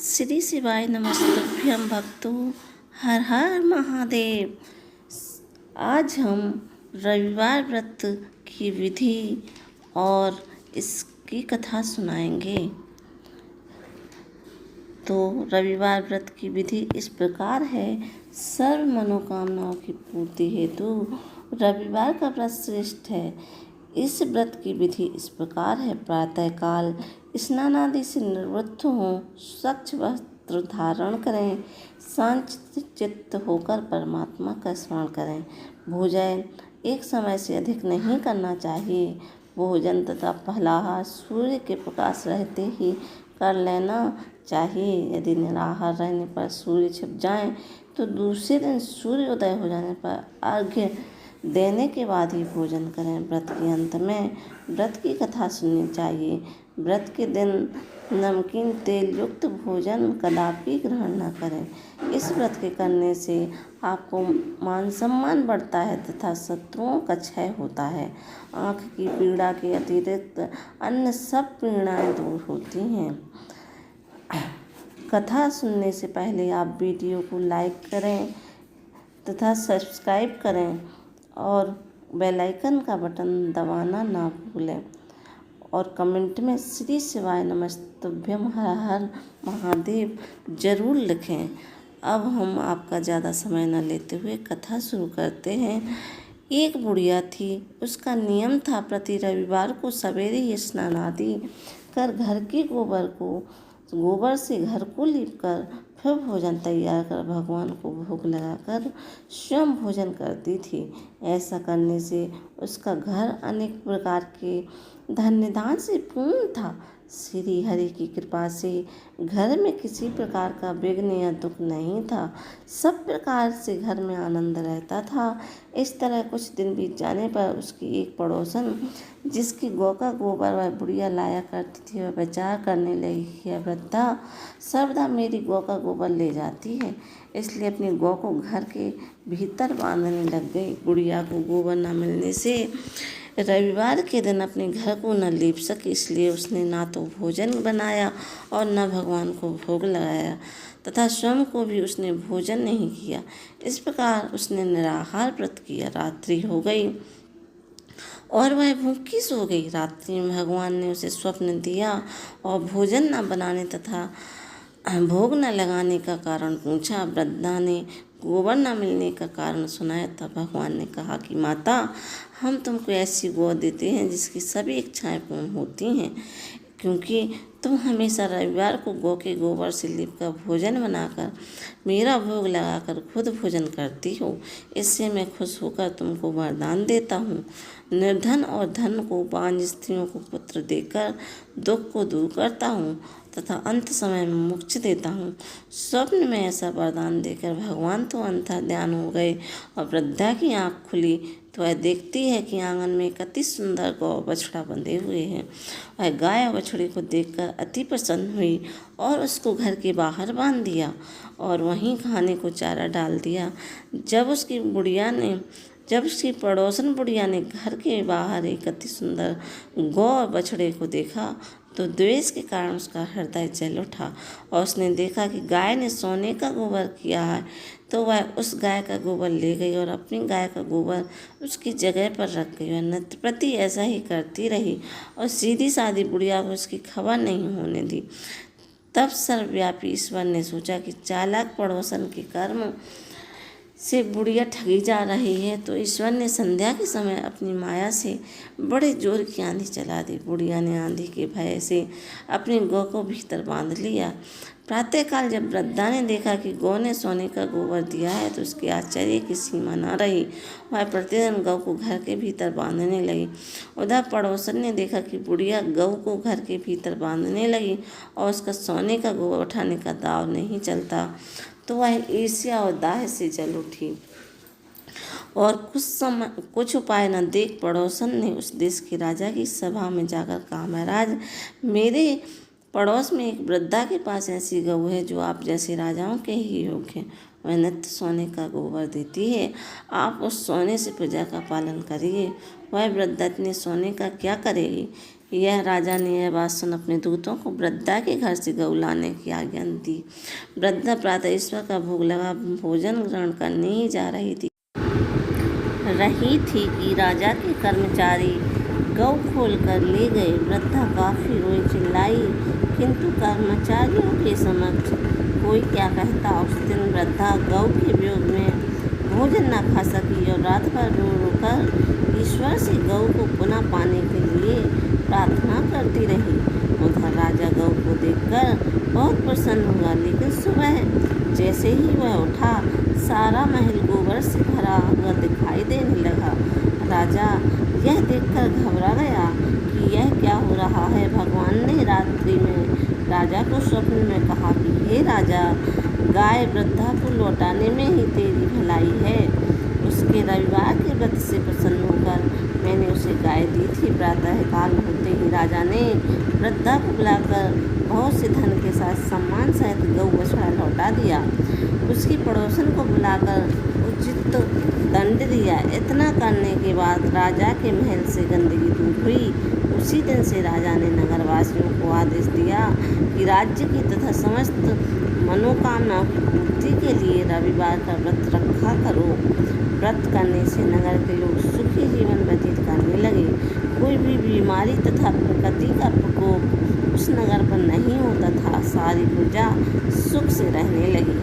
श्री शिवाय नमस्तुभ्यं भक्तों। हर हर महादेव। आज हम रविवार व्रत की विधि और इसकी कथा सुनाएंगे। तो रविवार व्रत की विधि इस प्रकार है। सर्व मनोकामनाओं की पूर्ति हेतु रविवार का व्रत श्रेष्ठ है। इस व्रत की विधि इस प्रकार है। प्रातःकाल स्नान आदि से निवृत्त हों, स्वच्छ वस्त्र धारण करें, शांत चित्त होकर परमात्मा का स्मरण करें। भोजन एक समय से अधिक नहीं करना चाहिए। भोजन तथा फलाहार सूर्य के प्रकाश रहते ही कर लेना चाहिए। यदि निराहार रहने पर सूर्य छिप जाएं तो दूसरे दिन सूर्योदय हो जाने पर अर्घ्य देने के बाद ही भोजन करें। व्रत के अंत में व्रत की कथा सुननी चाहिए। व्रत के दिन नमकीन तेल युक्त भोजन कदापि ग्रहण न करें। इस व्रत के करने से आपको मान सम्मान बढ़ता है तथा शत्रुओं का क्षय होता है। आँख की पीड़ा के अतिरिक्त अन्य सब पीड़ाएं दूर होती हैं। कथा सुनने से पहले आप वीडियो को लाइक करें तथा सब्सक्राइब करें और बेल आइकन का बटन दबाना ना भूलें और कमेंट में श्री शिवाय नमस्तुभ्यं हर हर महादेव जरूर लिखें। अब हम आपका ज़्यादा समय न लेते हुए कथा शुरू करते हैं। एक बुढ़िया थी। उसका नियम था प्रति रविवार को सवेरे ही स्नान आदि कर घर के गोबर से घर को लीपकर फिर भोजन तैयार कर भगवान को भोग लगाकर स्वयं भोजन करती थी। ऐसा करने से उसका घर अनेक प्रकार के धन्यदान से पूर्ण था। श्री हरि की कृपा से घर में किसी प्रकार का विघ्न या दुख नहीं था। सब प्रकार से घर में आनंद रहता था। इस तरह कुछ दिन बीत जाने पर उसकी एक पड़ोसन, जिसकी गौ का गोबर वह बुढ़िया लाया करती थी, वह विचार करने लगी कि यह वृद्धा सर्वदा मेरी गौ का गोबर ले जाती है, इसलिए अपनी गौ को घर के भीतर बांधने लग गई। बुढ़िया को गोबर न मिलने से रविवार के दिन अपने घर को न लीप सकी, इसलिए उसने ना तो भोजन बनाया और न भगवान को भोग लगाया तथा स्वयं को भी उसने भोजन नहीं किया। इस प्रकार उसने निराहार व्रत किया। रात्रि हो गई और वह भूखी सो गई। रात्रि में भगवान ने उसे स्वप्न दिया और भोजन न बनाने तथा भोग न लगाने का कारण पूछा। वृद्धा ने गोबर न मिलने का कारण सुनाया। तब भगवान ने कहा कि माता, हम तुमको ऐसी गौ देते हैं जिसकी सभी इच्छाएं पूर्ण होती हैं, क्योंकि तुम हमेशा रविवार को गौ के गोबर से लीपकर भोजन बनाकर मेरा भोग लगाकर खुद भोजन करती हो। इससे मैं खुश होकर तुमको वरदान देता हूँ। निर्धन और धन को बांझ स्त्रियों को पुत्र देकर दुख को दूर करता हूँ तथा अंत समय में मोक्ष देता हूँ। स्वप्न में ऐसा वरदान देकर भगवान तो अंतर्ध्यान हो गए और वृद्धा की आँख खुली तो वह देखती है कि आंगन में एक अति सुंदर गौ बछड़ा बंधे हुए हैं। वह गाय और बछड़े को देखकर अति प्रसन्न हुई और उसको घर के बाहर बांध दिया और वहीं खाने को चारा डाल दिया। जब उसकी पड़ोसन बुढ़िया ने घर के बाहर एक अति सुंदर गौ और बछड़े को देखा तो द्वेष के कारण उसका हृदय जल उठा और उसने देखा कि गाय ने सोने का गोबर किया है, तो वह उस गाय का गोबर ले गई और अपनी गाय का गोबर उसकी जगह पर रख गई। वह नित्य प्रति ऐसा ही करती रही और सीधी सादी बुढ़िया को उसकी खबर नहीं होने दी। तब सर्वव्यापी ईश्वर ने सोचा कि चालाक पड़ोसन के कर्म से बुढ़िया ठगी जा रही है, तो ईश्वर ने संध्या के समय अपनी माया से बड़े जोर की आंधी चला दी। बुढ़िया ने आंधी के भय से अपनी गौ को भीतर बांध लिया। प्रातःकाल जब वृद्धा ने देखा कि गौ ने सोने का गोबर दिया है तो उसके आश्चर्य की सीमा न रही। वह प्रतिदिन गौ को घर के भीतर बांधने लगी। उधर पड़ोसन ने देखा कि बुढ़िया गौ को घर के भीतर बांधने लगी और उसका सोने का गोबर उठाने का दाव नहीं चलता, तो वह ईर्ष्या और दाह से जल उठी और कुछ उपाय न देख पड़ोसन ने उस देश के राजा की सभा में जाकर कहा, महाराज, मेरे पड़ोस में एक वृद्धा के पास ऐसी गऊ है जो आप जैसे राजाओं के ही योग्य है। वह नित्य सोने का गोबर देती है। आप उस सोने से प्रजा का पालन करिए। वह वृद्धा इतने सोने का क्या करेगी यह राजा ने यह बात सुन अपने दूतों को वृद्धा के घर से गऊ लाने की आज्ञा दी। वृद्धा प्रातः ईश्वर का भोग लगा भोजन ग्रहण करने ही जा रही थी कि राजा के कर्मचारी गऊ खोल कर ले गए। वृद्धा काफी रोई चिल्लाई, किंतु कर्मचारियों के समक्ष कोई क्या कहता। उस दिन वृद्धा गऊ के वियोग में भोजन न खा सकी और रात भर रो रो कर ईश्वर से गऊ को पुनः पाने के लिए प्रार्थना करती रही। उधर राजा गऊ को देखकर बहुत प्रसन्न हुआ, लेकिन सुबह जैसे ही वह उठा सारा महल गोबर से भरा हुआ दिखाई देने लगा। राजा यह देखकर घबरा गया कि यह क्या हो रहा है। भगवान ने रात्रि में राजा को स्वप्न में कहा कि हे राजा, गाय वृद्धा को लौटाने में ही तेरी भलाई है। उसके रविवार के व्रत से प्रसन्न होकर मैंने उसे गाय दी थी। प्रातः काल होते ही राजा ने वृद्धा को बुलाकर बहुत से धन के साथ सम्मान सहित गऊ बछड़ा लौटा दिया। उसकी पड़ोसन को बुलाकर उचित दंड दिया। इतना करने के बाद राजा के महल से गंदगी दूर हुई। उसी दिन से राजा ने नगरवासियों को आदेश दिया कि राज्य की तथा समस्त मनोकामनाओं की पूर्ति के लिए रविवार का व्रत रखा करो। व्रत करने से नगर के लोग सुखी जीवन व्यतीत करने लगे। कोई भी बीमारी तथा प्रकृति का प्रकोप उस नगर पर नहीं होता था। सारी प्रजा सुख से रहने लगी।